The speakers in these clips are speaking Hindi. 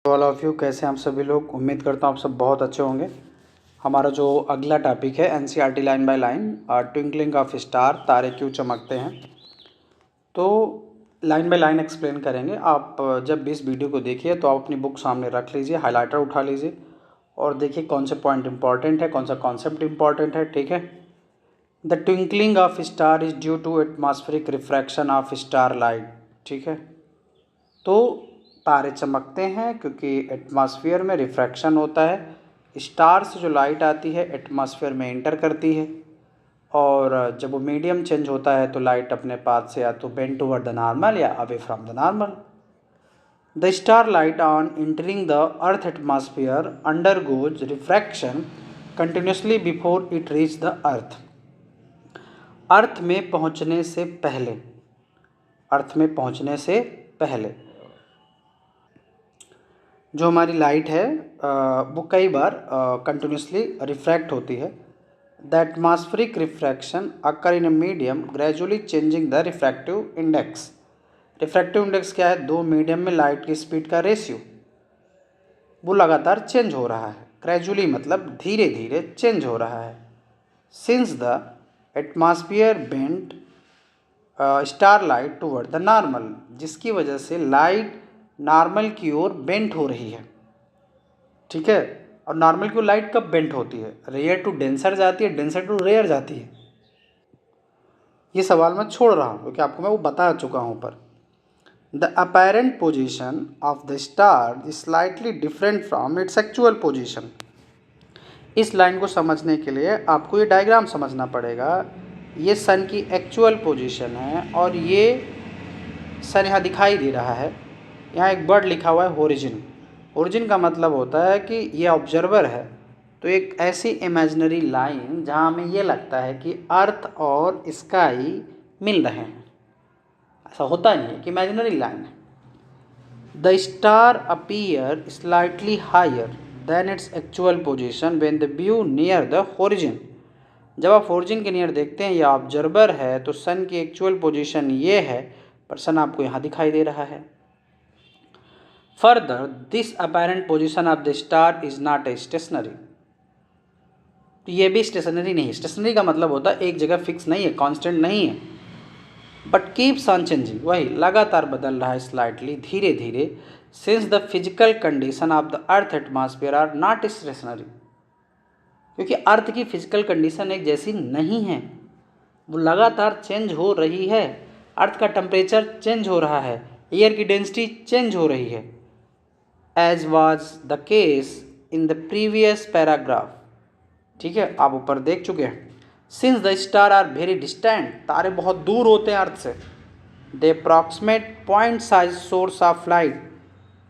ऑल ऑफ़ यू, कैसे हैं आप सभी लोग। उम्मीद करता हूँ आप सब बहुत अच्छे होंगे। हमारा जो अगला टॉपिक है NCERT line by line, twinkling of star, तारे क्यों चमकते हैं। तो लाइन बाय लाइन एक्सप्लेन करेंगे। आप जब भी इस वीडियो को देखिए तो आप अपनी बुक सामने रख लीजिए, हाइलाइटर उठा लीजिए और देखिए कौन से पॉइंट इंपॉर्टेंट है, कौन सा कॉन्सेप्ट इंपॉर्टेंट है। ठीक है। The twinkling of star is due to atmospheric refraction of star light. ठीक है। तो तारे चमकते हैं क्योंकि एटमॉस्फेयर में रिफ्रैक्शन होता है। स्टार से जो लाइट आती है एटमॉस्फेयर में इंटर करती है और जब वो मीडियम चेंज होता है तो लाइट अपने पाथ से या तो बेंड टुवर्ड द नॉर्मल या away from the normal. The star light on entering the earth atmosphere undergoes refraction continuously before it reach the earth. Earth में पहुंचने से पहले, अर्थ में पहुंचने से पहले जो हमारी लाइट है वो कई बार कंटिन्यूसली रिफ्रैक्ट होती है। The atmospheric refraction occur in a medium gradually changing the refractive index. Refractive index क्या है? दो मीडियम में लाइट की स्पीड का रेशियो, वो लगातार चेंज हो रहा है। ग्रेजुअली मतलब धीरे धीरे चेंज हो रहा है। Since the atmosphere bent star light toward the normal, जिसकी वजह से लाइट नॉर्मल की ओर बेंट हो रही है। ठीक है। और नॉर्मल की ओर लाइट कब बेंट होती है? रेयर टू डेंसर जाती है, डेंसर टू रेयर जाती है। ये सवाल मैं छोड़ रहा हूँ क्योंकि आपको मैं वो बता चुका हूँ ऊपर। The apparent position of the star is slightly different from its actual position. इस लाइन को समझने के लिए आपको ये डायग्राम समझना पड़ेगा। ये सन की एक्चुअल पोजीशन है और ये सन यहाँ दिखाई दे रहा है। यहाँ एक वर्ड लिखा हुआ है ओरिजिन। ओरिजिन का मतलब होता है कि ये ऑब्जर्वर है, तो एक ऐसी इमेजिनरी लाइन जहाँ हमें ये लगता है कि अर्थ और स्काई मिल रहे हैं। ऐसा होता नहीं है कि इमेजिनरी लाइन है। The star appear slightly higher than its actual position when the view near the origin. जब आप ओरिजिन के नियर देखते हैं या ऑब्जर्वर है तो सन की एक्चुअल पोजीशन ये है, पर सन आपको यहाँ दिखाई दे रहा है। Further this apparent position of the star is not a stationary. तो ये भी स्टेशनरी नहीं है। स्टेशनरी का मतलब होता है एक जगह फिक्स नहीं है, कांस्टेंट नहीं है, बट कीप्स ऑन चेंजिंग, वही लगातार बदल रहा है, स्लाइटली धीरे धीरे। Since the physical condition of the earth atmosphere are not stationary, क्योंकि अर्थ की फिजिकल कंडीशन एक जैसी नहीं है, वो लगातार चेंज हो रही है। अर्थ का टेम्परेचर चेंज हो रहा है, एयर की डेंसिटी चेंज हो रही है, as was the case in the previous paragraph. ठीक है, आप ऊपर देख चुके हैं। Since the star are very distant, तारे बहुत दूर होते हैं अर्थ से। They approximate point size source of light.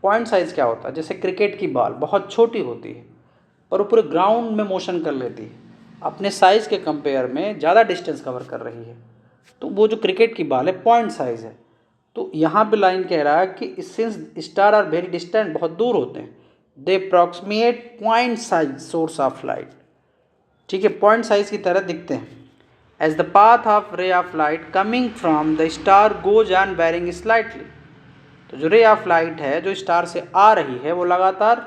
Point size क्या होता है? जैसे क्रिकेट की बॉल बहुत छोटी होती है पर वो पूरे ग्राउंड में मोशन कर लेती है, अपने साइज़ के कंपेयर में ज़्यादा डिस्टेंस कवर कर रही है, तो वो जो क्रिकेट की बॉल है पॉइंट साइज है। तो यहाँ पे लाइन कह रहा है कि since star are very distant, बहुत दूर होते हैं, they approximate point size source of light. ठीक है, पॉइंट साइज की तरह दिखते हैं। As the path of ray of light coming from the star goes on varying slightly. तो जो रे ऑफ लाइट है जो स्टार से आ रही है वो लगातार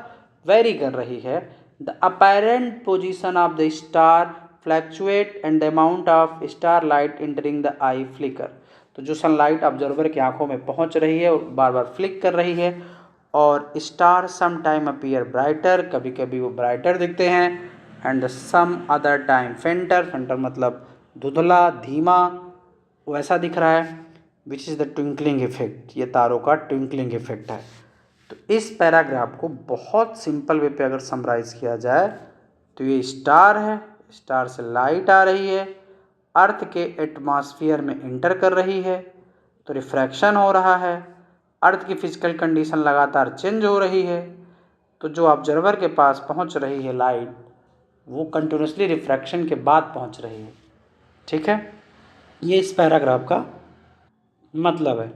वेरी कर रही है। The apparent position of the star fluctuate and the amount of star light entering the eye flicker. तो जो सनलाइट ऑब्जर्वर की आंखों में पहुंच रही है और बार बार फ्लिक कर रही है। और star some time appear brighter, कभी कभी वो ब्राइटर दिखते हैं, and some other time fainter, fainter मतलब धुंधला धीमा वैसा दिख रहा है। Which is the twinkling effect, ये तारों का ट्विंकलिंग इफेक्ट है। तो इस पैराग्राफ को बहुत सिंपल वे पे अगर समराइज़ किया जाए तो ये स्टार है, स्टार से लाइट आ रही है, अर्थ के एटमॉस्फेयर में इंटर कर रही है तो रिफ्रैक्शन हो रहा है, अर्थ की फिजिकल कंडीशन लगातार चेंज हो रही है, तो जो ऑब्जर्वर के पास पहुंच रही है लाइट वो कंटिन्यूसली रिफ्रैक्शन के बाद पहुंच रही है। ठीक है, ये इस पैराग्राफ का मतलब है।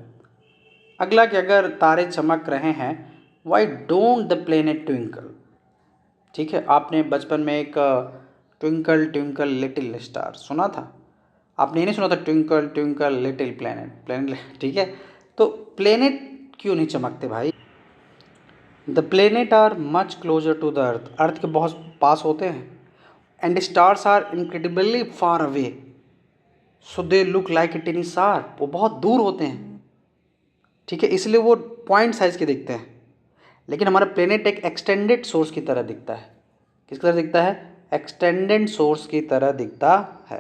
अगला कि अगर तारे चमक रहे हैं, why don't the planet twinkle. ठीक है, आपने बचपन में एक ट्विंकल ट्विंकल लिटिल स्टार सुना था, आपने ये नहीं सुना था twinkle twinkle little planet, planet. ठीक है, तो प्लेनेट क्यों नहीं चमकते भाई? The planet are much closer to the earth के बहुत पास होते हैं, and stars are incredibly far away, so they look like a tiny star, वो बहुत दूर होते हैं, ठीक है, इसलिए वो पॉइंट साइज के दिखते हैं। लेकिन हमारा प्लेनेट एक एक्सटेंडेड सोर्स की तरह दिखता है। किस तरह दिखता है? एक्सटेंडेड सोर्स की तरह दिखता है,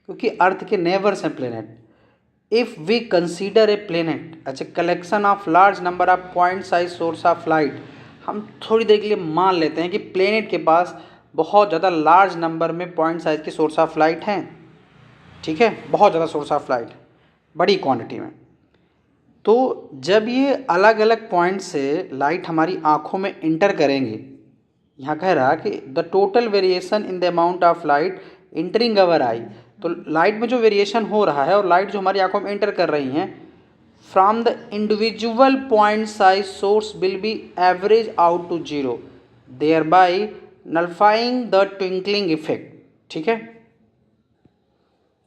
क्योंकि अर्थ के नेबर्स हैं planet. If we consider a planet as a collection of large number of point size source of light, हम थोड़ी देर के लिए मान लेते हैं कि प्लेनेट के पास बहुत ज़्यादा लार्ज नंबर में पॉइंट साइज के सोर्स ऑफ लाइट हैं, ठीक है, बहुत ज़्यादा सोर्स ऑफ लाइट, बड़ी क्वांटिटी में। तो जब ये अलग अलग पॉइंट से लाइट हमारी आँखों में इंटर करेंगे, यहाँ कह रहा कि the total variation in the amount of light entering our eye, तो लाइट में जो वेरिएशन हो रहा है और लाइट जो हमारी आंखों में एंटर कर रही हैं from the individual point size source will be average out to zero, thereby nullifying the twinkling effect, ठीक है।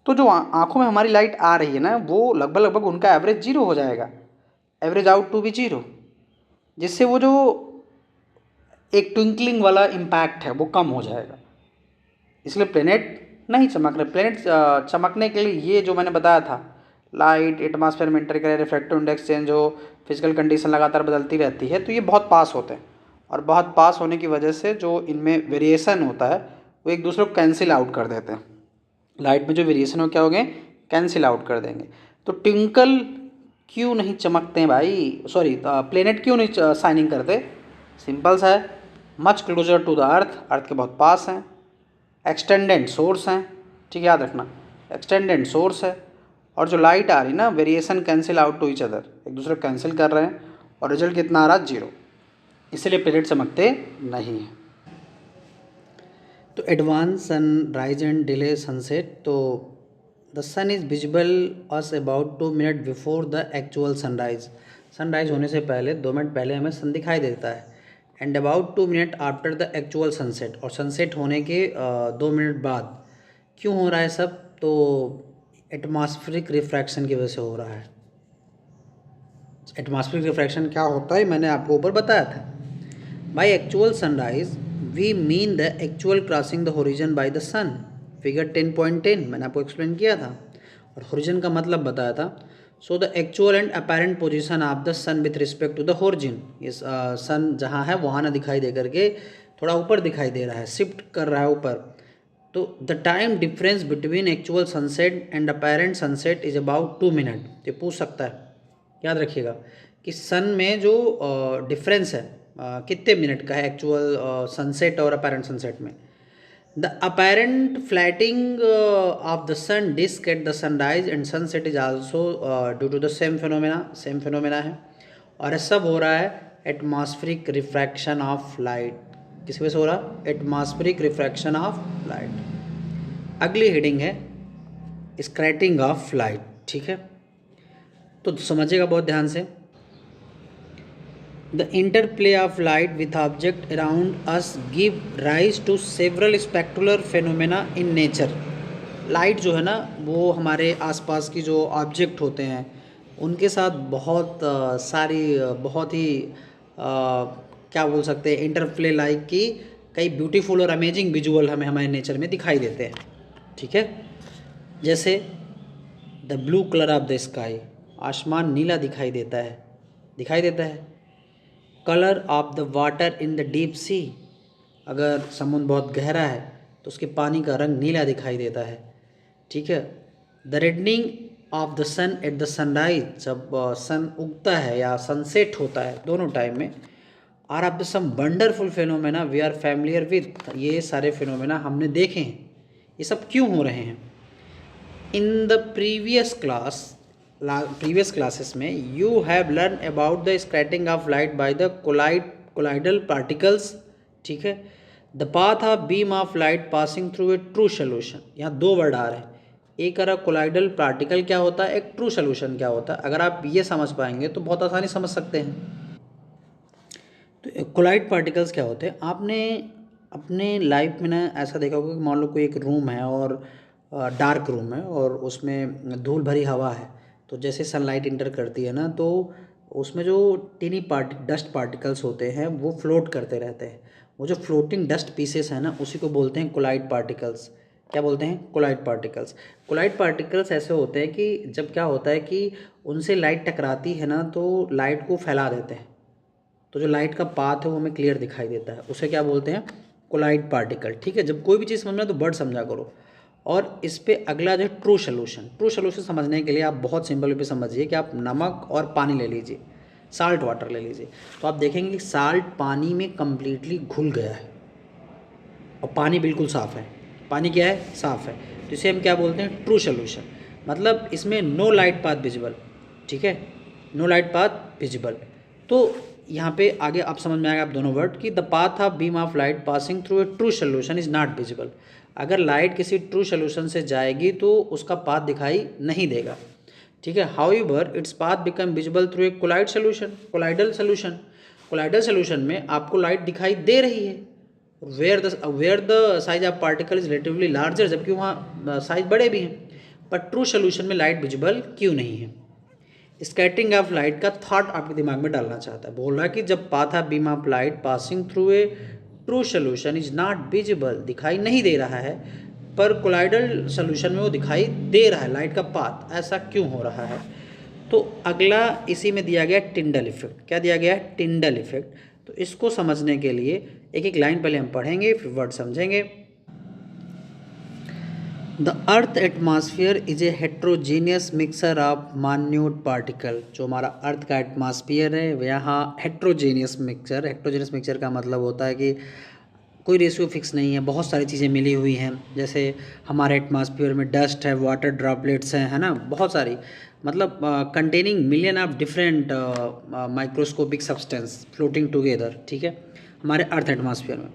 तो जो आंखों में हमारी लाइट आ रही है ना, वो लगभग लगभग उनका एवरेज जीरो हो जाएगा, average out to be zero, जिससे वो जो एक ट्विंकलिंग वाला इम्पैक्ट है वो कम हो जाएगा। इसलिए प्लेनेट नहीं चमक रहे। प्लेनेट चमकने के लिए ये जो मैंने बताया था, लाइट एटमॉस्फेयर में इंटर करे, रिफ्रैक्टिव इंडेक्स चेंज हो, फिजिकल कंडीशन लगातार बदलती रहती है, तो ये बहुत पास होते हैं, और बहुत पास होने की वजह से जो इनमें वेरिएशन होता है वो एक दूसरे को कैंसिल आउट कर देते हैं। लाइट में जो वेरिएशन हो क्या होंगे? कैंसिल आउट कर देंगे। तो ट्विंकल क्यों नहीं चमकते हैं भाई, सॉरी प्लेनेट क्यों नहीं शाइनिंग करते? सिंपल सा है, much closer to the earth, earth के बहुत पास हैं, एक्सटेंडेड सोर्स हैं, ठीक है, याद रखना एक्सटेंडेड सोर्स है, और जो लाइट आ रही ना variation cancel out to each other, एक दूसरे को कैंसिल कर रहे हैं, और रिजल्ट कितना आ रहा? जीरो, इसलिए प्लेनेट चमकते नहीं हैं। तो advance sun rise and delay sunset, तो the sun is visible us about 2 minute before the actual sunrise, sunrise होने से पहले 2 मिनट पहले हमें सन दिखाई देता है, and about 2 minute after the actual sunset, और सनसेट होने के 2 मिनट बाद। क्यों हो रहा है सब? तो एटमॉस्फेरिक रिफ्रैक्शन की वजह से हो रहा है। एटमॉस्फेरिक रिफ्रैक्शन क्या होता है मैंने आपको ऊपर बताया था। By actual sunrise we mean the actual crossing the horizon by the sun, figure 10.10 मैंने आपको एक्सप्लेन किया था, और होरिजन का मतलब बताया था। So the actual and apparent position of the sun with respect to the horizon, इस सन जहाँ है वहाँ ना दिखाई दे करके थोड़ा ऊपर दिखाई दे रहा है, शिफ्ट कर रहा है ऊपर। तो the time difference between actual sunset and apparent sunset is about 2 minute. ये पूछ सकता है, याद रखिएगा कि सन में जो डिफरेंस है कितने मिनट का है एक्चुअल सनसेट और अपेरेंट सनसेट में। The apparent flattening of the sun disc at the sunrise and sunset is also due to the same phenomena है, और ये सब हो रहा है एटमॉस्फेरिक रिफ्रैक्शन ऑफ लाइट। किस वजह से हो रहा? Atmospheric refraction of light. अगली हेडिंग है स्कैटरिंग ऑफ लाइट, ठीक है, तो समझिएगा बहुत ध्यान से। The interplay of light with object around us give rise to several spectacular phenomena in nature. Light जो है ना वो हमारे आसपास की जो ऑब्जेक्ट होते हैं उनके साथ बहुत बहुत ही क्या बोल सकते हैं, इंटरप्ले लाइक की कई ब्यूटीफुल और अमेजिंग विजुअल हमें हमारे नेचर में दिखाई देते हैं, ठीक है। जैसे the blue colour of the sky, आसमान नीला दिखाई देता है। Colour of the water in the deep sea, अगर समुद्र बहुत गहरा है तो उसके पानी का रंग नीला दिखाई देता है, ठीक है। The reddening of the sun at the sunrise, जब सन उगता है या सनसेट होता है, दोनों टाइम में, are of the some wonderful phenomena we are familiar with, ये सारे फिनोमेना हमने देखे हैं। ये सब क्यों हो रहे हैं? इन द प्रीवियस क्लासेस में you have learn about the scattering of light by the colloidal particles, ठीक है। The path of beam of light passing through a true solution, यहाँ 2 वर्ड आ रहे हैं। एक अगर कोलाइडल पार्टिकल क्या होता है, एक ट्रू सोल्यूशन क्या होता है। अगर आप ये समझ पाएंगे तो बहुत आसानी समझ सकते हैं। तो कोलाइड पार्टिकल्स क्या होते हैं? आपने अपने लाइफ में ना ऐसा देखा होगा कि मान लो कोई एक रूम है और डार्क रूम है और उसमें धूल भरी हवा है, तो जैसे सनलाइट इंटर करती है ना तो उसमें जो टिनी डस्ट पार्टिकल्स होते हैं वो फ्लोट करते रहते हैं। वो जो फ्लोटिंग डस्ट पीसेस हैं ना, उसी को बोलते हैं कोलाइड पार्टिकल्स। क्या बोलते हैं? Collide particles. कोलाइड पार्टिकल्स ऐसे होते हैं कि जब क्या होता है कि उनसे लाइट टकराती है ना, तो लाइट को फैला देते हैं। तो जो लाइट का पाथ है वो हमें क्लियर दिखाई देता है, उसे क्या बोलते हैं? Colloid particle. ठीक है, जब कोई भी चीज़ समझना तो वर्ड समझा करो। और इस पे अगला जो है ट्रू सोल्यूशन। ट्रू सोल्यूशन समझने के लिए आप बहुत सिंपल पे समझिए कि आप नमक और पानी ले लीजिए, साल्ट वाटर ले लीजिए। तो आप देखेंगे कि साल्ट पानी में कम्प्लीटली घुल गया है और पानी बिल्कुल साफ़ है। पानी क्या है? साफ़ है। तो इसे हम क्या बोलते हैं? True solution. मतलब इसमें नो लाइट पाथ विजिबल। ठीक है, नो लाइट पाथ विजिबल। तो यहाँ पे आगे आप समझ में आएगा आप दोनों वर्ड कि the path of beam of light passing through a true solution is not visible. अगर लाइट किसी ट्रू सोल्यूशन से जाएगी तो उसका पाथ दिखाई नहीं देगा। ठीक है, however its path become visible through a colloid solution, colloidal solution. Colloidal solution में आपको लाइट दिखाई दे रही है where the size of particle is relatively larger, जबकि वहाँ साइज बड़े भी हैं। पर ट्रू सोल्यूशन में लाइट विजिबल क्यों नहीं है? स्कैटरिंग ऑफ लाइट का थॉट आपके दिमाग में डालना चाहता है। बोल रहा है कि जब path of beam of light passing through a true solution is not visible, दिखाई नहीं दे रहा है, पर कोलाइडल सोल्यूशन में वो दिखाई दे रहा है लाइट का पाथ। ऐसा क्यों हो रहा है? तो अगला इसी में दिया गया टिंडल इफेक्ट। क्या दिया गया है? Tyndall effect. तो इसको समझने के लिए एक एक लाइन पहले हम पढ़ेंगे, फिर वर्ड समझेंगे। The earth atmosphere is a heterogeneous mixture of minute particle. जो हमारा अर्थ का एटमॉस्फेयर है वह यहाँ हेट्रोजीनियस मिक्सर। हेट्रोजीनियस मिक्सर का मतलब होता है कि कोई रेशियो फिक्स नहीं है, बहुत सारी चीज़ें मिली हुई हैं। जैसे हमारे एटमॉस्फेयर में डस्ट है, वाटर ड्रॉपलेट्स हैं, है ना, बहुत सारी, मतलब containing million of different microscopic substance floating together. ठीक है, हमारे अर्थ एटमॉस्फेयर में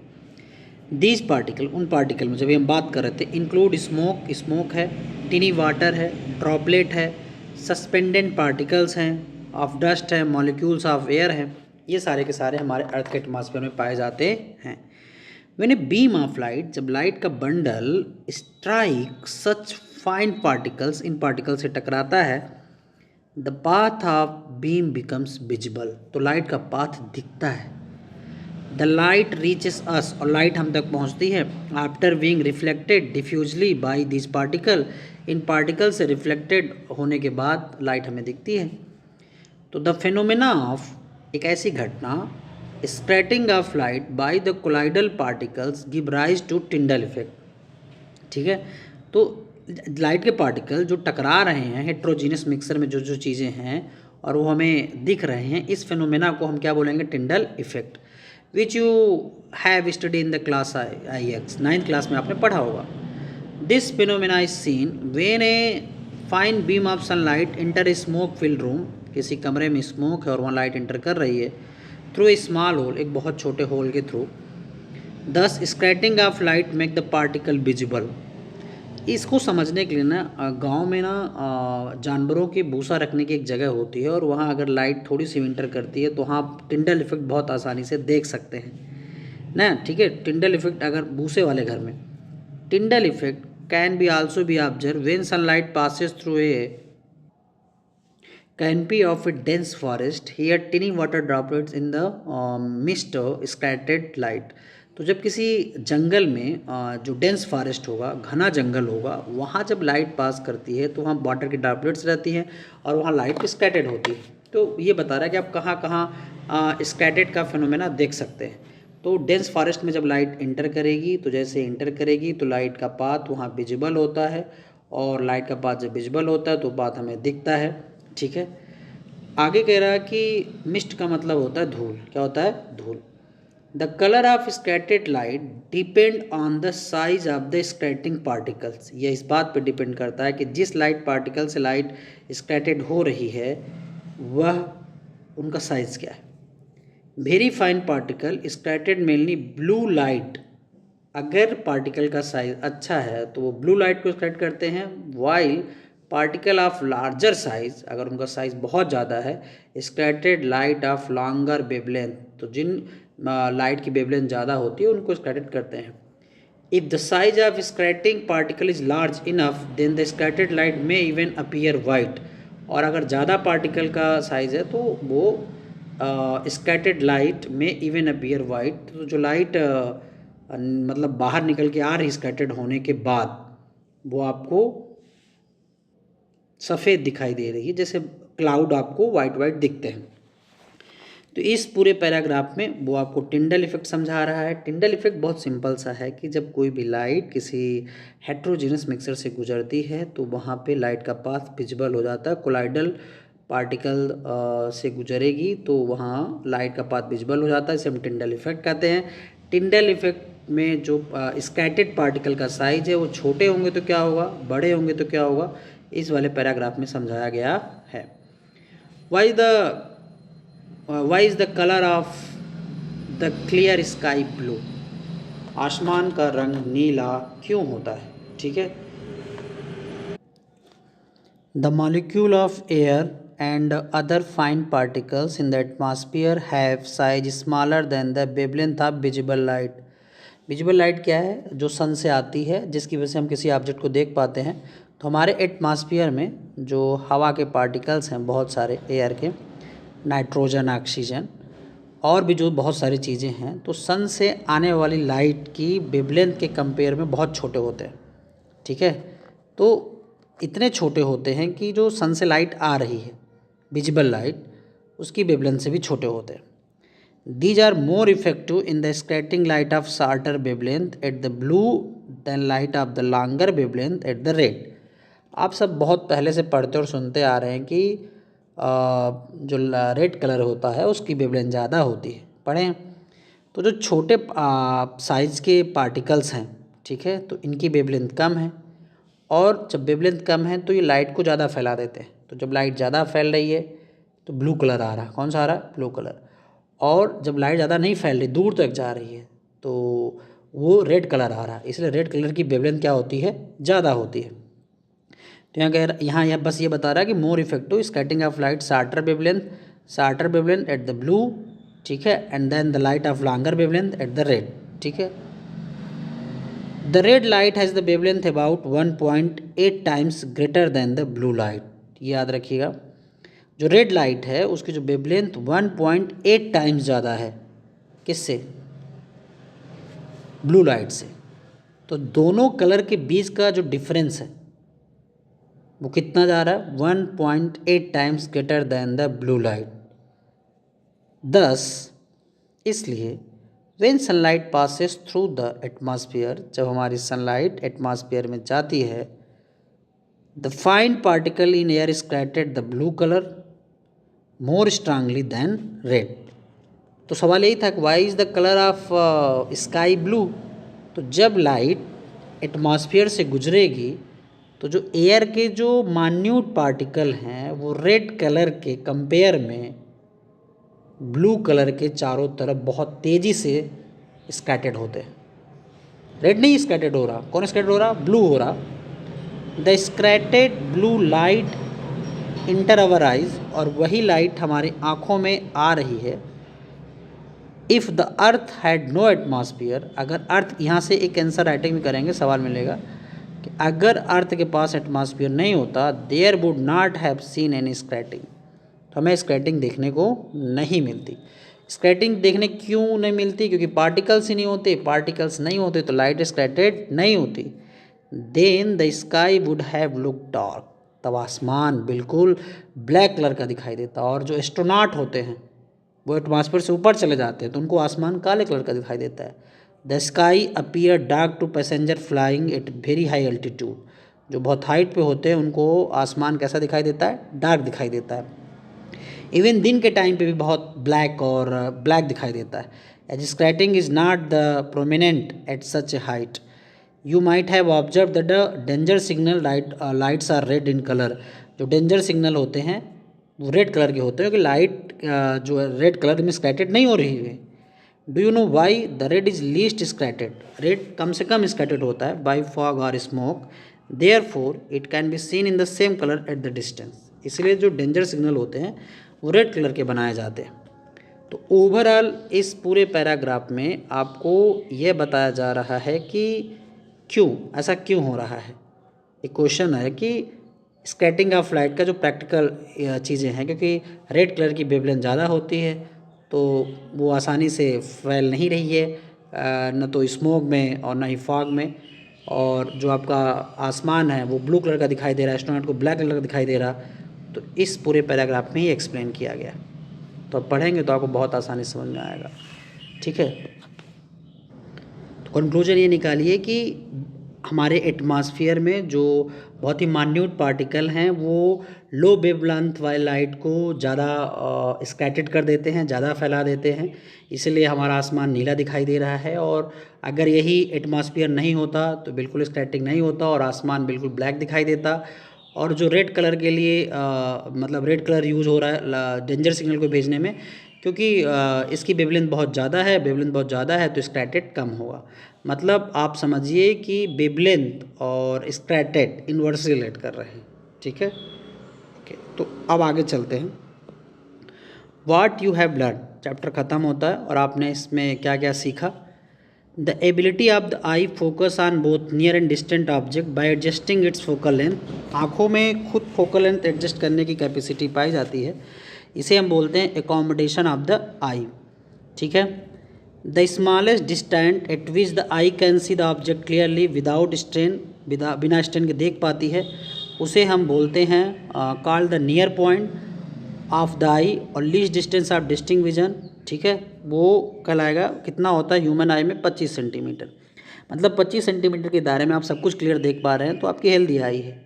दीज पार्टिकल, उन पार्टिकल में जब हम बात कर रहे थे, इंक्लूड स्मोक, स्मोक है, टिनी वाटर है, ड्रॉपलेट है, सस्पेंडेड पार्टिकल्स हैं, ऑफ डस्ट है, मॉलिक्यूल्स ऑफ एयर हैं। ये सारे के सारे हमारे अर्थ के एटमॉस्फेयर में पाए जाते हैं। When a beam of light, जब लाइट का बंडल स्ट्राइक सच फाइन पार्टिकल्स, इन पार्टिकल से टकराता है, the path of beam becomes visible, तो लाइट का पाथ दिखता है। द लाइट रीचेस अस, और लाइट हम तक पहुंचती है after being reflected diffusely by this particle, इन पार्टिकल से रिफ्लेक्टेड होने के बाद लाइट हमें दिखती है। तो द फिनोमेना ऑफ, एक ऐसी घटना, scattering of light by the colloidal particles give rise to Tyndall effect. ठीक है, तो लाइट के पार्टिकल जो टकरा रहे हैं हेट्रोजीनियस मिक्सर में, जो जो चीज़ें हैं और वो हमें दिख रहे हैं, इस फिनोमेना को हम क्या बोलेंगे? Tyndall effect, which you have study in the class IX, 9th class में आपने पढ़ा होगा। This phenomena is seen when a fine beam of sunlight inter A smoke field room, किसी कमरे में स्मोक है और वहाँ लाइट इंटर कर रही है, थ्रू ए स्मॉल होल, एक बहुत छोटे होल के थ्रू। दस scattering of light make the particle visible. इसको समझने के लिए ना गांव में ना जानवरों की भूसा रखने की एक जगह होती है, और वहाँ अगर लाइट थोड़ी सी इंटर करती है तो वहाँ आप टिंडल इफेक्ट बहुत आसानी से देख सकते हैं ना। ठीक है, टिंडल इफेक्ट अगर भूसे वाले घर में, Tyndall effect can be also be observe when sunlight passes through a canopy of a dense forest, here tiny water droplets in the mist scattered light। तो जब किसी जंगल में जो डेंस फॉरेस्ट होगा, घना जंगल होगा, वहाँ जब लाइट पास करती है तो वहाँ वाटर की ड्रॉपलेट्स रहती हैं और वहाँ लाइट स्कैटर्ड होती है। तो ये बता रहा है कि आप कहाँ कहाँ स्कैटर्ड का फिनोमेना देख सकते हैं। तो डेंस फॉरेस्ट में जब लाइट इंटर करेगी, तो जैसे इंटर करेगी तो लाइट का पाथ वहाँ विजिबल होता है, और लाइट का पाथ जब विजिबल होता है तो पाथ हमें दिखता है। ठीक है, आगे कह रहा है कि मिस्ट का मतलब होता है धूल। क्या होता है? धूल। The colour of scattered light depend on the size of the scattering particles. यह इस बात पर डिपेंड करता है कि जिस लाइट पार्टिकल से लाइट स्कैटर्ड हो रही है वह उनका साइज क्या है। Very fine particle scattered mainly blue light, अगर पार्टिकल का साइज अच्छा है तो वो ब्लू लाइट को स्कैटर करते हैं, while particle of larger size, अगर उनका साइज बहुत ज़्यादा है, scattered light of longer wavelength, तो जिन लाइट की वेवलेंथ ज़्यादा होती है उनको स्कैटर्ड करते हैं। If the size of scattering particle is large enough then the scattered light may even appear white, और अगर ज़्यादा पार्टिकल का साइज़ है तो वो स्कैटर्ड लाइट में इवन अपीयर वाइट, तो जो लाइट मतलब बाहर निकल के आ रही स्कैटर्ड होने के बाद वो आपको सफ़ेद दिखाई दे रही है, जैसे क्लाउड आपको वाइट वाइट दिखते हैं। तो इस पूरे पैराग्राफ में वो आपको टिंडल इफेक्ट समझा रहा है। टिंडल इफेक्ट बहुत सिंपल सा है कि जब कोई भी लाइट किसी हेट्रोजीनस मिक्सर से गुजरती है तो वहाँ पे लाइट का पाथ विजिबल हो जाता है। कोलाइडल पार्टिकल से गुजरेगी तो वहाँ लाइट का पाथ विजिबल हो जाता है, इसे हम टिंडल इफेक्ट कहते हैं। टिंडल इफेक्ट में जो स्कैटर्ड पार्टिकल का साइज है वो छोटे होंगे तो क्या होगा, बड़े होंगे तो क्या होगा, इस वाले पैराग्राफ में समझाया गया है। Why is the color of the clear sky blue? आसमान का रंग नीला क्यों होता है? ठीक है। The molecule of air and other fine particles in the atmosphere have size smaller than the wavelength of visible light. Visible light क्या है? जो सन से आती है, जिसकी वजह से हम किसी ऑब्जेक्ट को देख पाते हैं। तो हमारे एटमॉस्फेयर में जो हवा के पार्टिकल्स हैं बहुत सारे, एयर के, नाइट्रोजन, ऑक्सीजन और भी जो बहुत सारी चीज़ें हैं, तो सन से आने वाली लाइट की वेवलेंथ के कंपेयर में बहुत छोटे होते हैं। ठीक है, तो इतने छोटे होते हैं कि जो सन से लाइट आ रही है, विजिबल लाइट, उसकी वेवलेंथ से भी छोटे होते हैं। These are more effective in the scattering light of shorter wavelength at the blue than light of the longer wavelength at the red. आप सब बहुत पहले से पढ़ते और सुनते आ रहे हैं कि जो रेड कलर होता है उसकी वेवलेंथ ज़्यादा होती है, पढ़े हैं। तो जो छोटे साइज़ के पार्टिकल्स हैं, ठीक है, तो इनकी वेवलेंथ कम है, और जब वेवलेंथ कम है तो ये लाइट को ज़्यादा फैला देते हैं। तो जब लाइट ज़्यादा फैल रही है तो ब्लू कलर आ रहा है। कौन सा आ रहा है? Blue colour. और जब लाइट ज़्यादा नहीं फैल रही, दूर तक जा रही है, तो वो रेड कलर आ रहा है। इसलिए रेड कलर की वेवलेंथ क्या होती है? ज़्यादा होती है। तो यहाँ बस ये बता रहा है कि more effective scattering of light shorter wavelength at the blue, ठीक है, and then the light of longer wavelength at the red. ठीक है, the red light has the wavelength about 1.8 times greater than the blue light. याद रखिएगा, जो रेड लाइट है उसकी जो वेवलेंथ 1.8 टाइम्स ज़्यादा है, किससे? ब्लू लाइट से। तो दोनों कलर के बीच का जो डिफरेंस है वो कितना जा रहा है? 1.8 times greater than the blue light. दस, इसलिए when sunlight passes through the atmosphere, जब हमारी सनलाइट एटमॉस्फेयर में जाती है, the fine particle in air scattered the blue colour more strongly than red. तो सवाल यही था कि why is the colour of sky blue? तो जब लाइट एटमॉस्फेयर से गुजरेगी तो जो एयर के जो मान्यूट पार्टिकल हैं वो रेड कलर के कंपेयर में ब्लू कलर के चारों तरफ बहुत तेज़ी से स्कैटर्ड होते हैं। रेड नहीं स्कैटर्ड हो रहा, कौन स्कैटर्ड हो रहा? ब्लू हो रहा। The scattered blue light enter our eyes, और वही लाइट हमारी आँखों में आ रही है। If the earth had no atmosphere, अगर अर्थ, यहाँ से एक आंसर राइटिंग भी करेंगे, सवाल मिलेगा कि अगर अर्थ के पास एटमॉस्फेयर नहीं होता, there would not have seen any scattering, तो हमें स्कैटरिंग देखने को नहीं मिलती। स्कैटरिंग देखने क्यों नहीं मिलती? क्योंकि पार्टिकल्स ही नहीं होते। पार्टिकल्स नहीं होते तो लाइट स्कैटर्ड नहीं होती। Then the sky would have look dark, तब आसमान बिल्कुल ब्लैक कलर का दिखाई देता। और जो एस्ट्रोनॉट होते हैं वो एटमॉस्फेयर से ऊपर चले जाते हैं तो उनको आसमान काले कलर का दिखाई देता है। The sky appear dark to passenger flying at very high altitude, जो बहुत हाइट पे होते हैं उनको आसमान कैसा दिखाई देता है? डार्क दिखाई देता है। इवन दिन के टाइम पे भी बहुत ब्लैक और ब्लैक दिखाई देता है। As scattering is not the prominent at such a height, you might have observe that the danger signal lights are red in colour. जो डेंजर सिग्नल होते हैं वो रेड कलर के होते हैं, क्योंकि लाइट जो है रेड कलर में स्कैटर्ड नहीं हो रही है। Do you know why the red is least scattered? Red कम से कम स्कैटर्ड होता है बाई फॉग और smoke, therefore it can be seen in the same colour at the distance. इसलिए जो डेंजर सिग्नल होते हैं वो रेड कलर के बनाए जाते हैं। तो ओवरऑल इस पूरे पैराग्राफ में आपको यह बताया जा रहा है कि क्यों ऐसा क्यों हो रहा है। एक क्वेश्चन है कि स्कैटरिंग ऑफ लाइट का जो प्रैक्टिकल चीज़ें हैं, क्योंकि रेड कलर की वेवलेंथ ज़्यादा होती है तो वो आसानी से फैल नहीं रही है, न तो स्मोक में और न ही फॉग में। और जो आपका आसमान है वो ब्लू कलर का दिखाई दे रहा है, एस्ट्रोनॉट को ब्लैक कलर का दिखाई दे रहा। तो इस पूरे पैराग्राफ में ही एक्सप्लेन किया गया, तो आप पढ़ेंगे तो आपको बहुत आसानी समझ में आएगा। ठीक है, तो कंक्लूजन ये निकालिए कि हमारे एटमॉस्फेयर में जो बहुत ही मान्यूट पार्टिकल हैं वो लो वेवलेंथ वाली लाइट को ज़्यादा स्कैटर्ड कर देते हैं, ज़्यादा फैला देते हैं, इसलिए हमारा आसमान नीला दिखाई दे रहा है। और अगर यही एटमॉस्फेयर नहीं होता तो बिल्कुल स्कैटरिंग नहीं होता और आसमान बिल्कुल ब्लैक दिखाई देता। और जो रेड कलर के लिए मतलब रेड कलर यूज़ हो रहा है डेंजर सिग्नल को भेजने में, क्योंकि इसकी वेवलेंथ बहुत ज़्यादा है तो स्कैटर्ड कम होगा। मतलब आप समझिए कि वेवलेंथ और स्कैटर्ड इन्वर्सली रिलेट कर रहे हैं। ठीक है, ओके, तो अब आगे चलते हैं। What you have learn chapter ख़त्म होता है और आपने इसमें क्या क्या सीखा। The ability of the I focus on both near and distant object by adjusting it's focal length. आँखों में खुद फोकल लेंथ एडजस्ट करने की कैपेसिटी पाई जाती है, इसे हम बोलते हैं एकोमोडेशन ऑफ द आई। ठीक है, the smallest distant at which the eye can see the object clearly without strain, बिना स्ट्रेन के देख पाती है, उसे हम बोलते हैं called the near point of the eye और least distance of distinct vision. ठीक है, वो कहलाएगा कितना होता है ह्यूमन आई में 25 सेंटीमीटर। मतलब 25 सेंटीमीटर के दायरे में आप सब कुछ क्लियर देख पा रहे हैं तो आपकी हेल्दी आई है।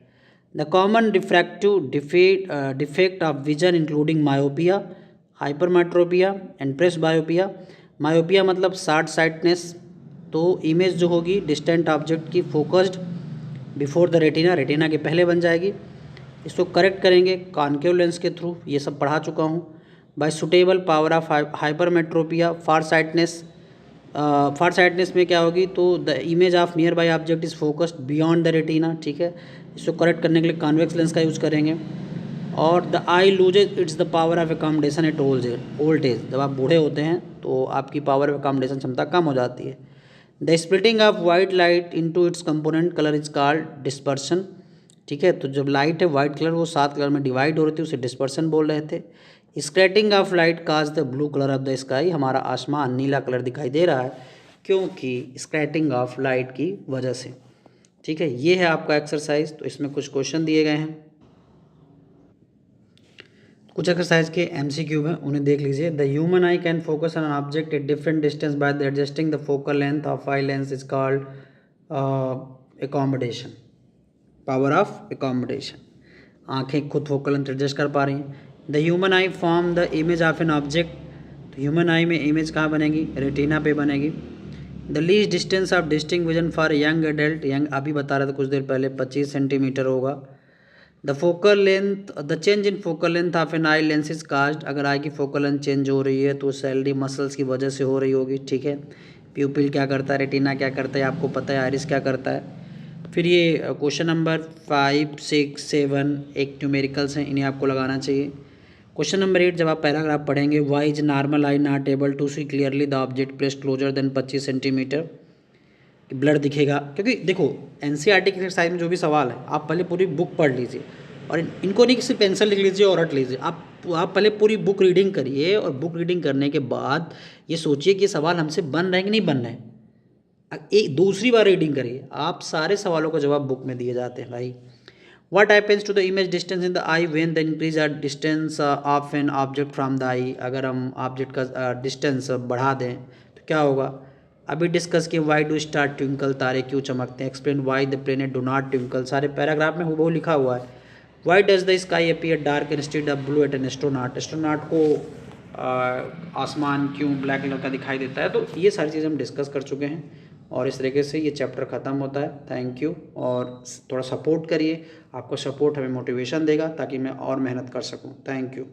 The common diffractive defect of vision including myopia, hypermetropia and presbyopia. Myopia मतलब शार्ट साइटनेस, तो इमेज जो होगी डिस्टेंट ऑब्जेक्ट की focused before the retina, retina के पहले बन जाएगी। इसको करेक्ट करेंगे कॉन्केव लेंस के थ्रू, ये सब पढ़ा चुका हूँ। Bye suitable power of hypermetropia, far sightedness में क्या होगी तो the image of near by object is focused beyond the retina. ठीक है, इसको करेक्ट करने के लिए कॉन्वेक्स लेंस का यूज़ करेंगे। और the eye loses its the power of accommodation at old age, जब आप बूढ़े होते हैं तो आपकी पावर ऑफ एकोमोडेशन क्षमता कम हो जाती है। The splitting of white light into its component colour is called dispersion. ठीक है, तो जब लाइट है वाइट कलर वो 7 कलर में डिवाइड हो रही थी उसे डिस्पर्शन बोल रहे थे। Scattering of light cause the blue colour of the sky, हमारा आसमान नीला कलर दिखाई दे रहा है क्योंकि स्कैटरिंग ऑफ लाइट की वजह से। ठीक है, ये है आपका एक्सरसाइज। तो इसमें कुछ क्वेश्चन दिए गए हैं, कुछ एक्सरसाइज के MCQ हैं, उन्हें देख लीजिए। The human I can focus on an object at different distance by the adjusting the focal length of I lens is called accommodation, power of accommodation. आँखें खुद फोकल लेंथ एडजस्ट कर पा रही हैं। The human I form the image of an object, तो ह्यूमन आई में इमेज कहाँ बनेगी, रेटिना पे बनेगी। The least distance of distinct vision for young adult, young अभी बता रहा था कुछ देर पहले 25 सेंटीमीटर होगा। The focal length, the change in focal length of an eye lens is caused, अगर आई की फोकल लेंथ चेंज हो रही है तो सैलरी मसल्स की वजह से हो रही होगी। ठीक है, प्यूपिल क्या करता है, रेटिना क्या करता है आपको पता है, आइरिस क्या करता है। फिर ये क्वेश्चन नंबर 5, 6, 7 एक न्यूमेरिकल्स हैं, इन्हें आपको लगाना चाहिए। क्वेश्चन नंबर 8 जब आप पैराग्राफ पढ़ेंगे, why is normal eye not able to see clearly the object placed closer than 25 centimetre, blur दिखेगा। क्योंकि देखो NCERT की एक्सरसाइज में जो भी सवाल है आप पहले पूरी बुक पढ़ लीजिए और इनको नहीं सिर्फ पेंसिल लिख लीजिए और रट लीजिए, आप पहले पूरी बुक रीडिंग करिए और बुक रीडिंग करने के बाद ये सोचिए कि ये सवाल हमसे बन रहे हैं कि नहीं बन रहे हैं। एक दूसरी बार रीडिंग करिए, आप सारे सवालों का जवाब बुक में दिए जाते हैं भाई। What happens to the image distance in the eye when the increase at distance of an object from the eye, अगर हम ऑब्जेक्ट का डिस्टेंस बढ़ा दें तो क्या होगा। अभी डिस्कस किए वाई डू स्टार ट्विंकल, तारे क्यों चमकते हैं। Explain why the planet do not twinkle, सारे पैराग्राफ में वो लिखा हुआ है। Why does the sky appear dark instead of blue at an astronaut, astronaut को आसमान क्यों ब्लैक कलर का दिखाई देता है। तो ये सारी चीज़ हम डिस्कस कर चुके हैं और इस तरीके से ये चैप्टर ख़त्म होता है। थैंक यू, और थोड़ा सपोर्ट करिए, आपको सपोर्ट हमें मोटिवेशन देगा ताकि मैं और मेहनत कर सकूं। Thank you.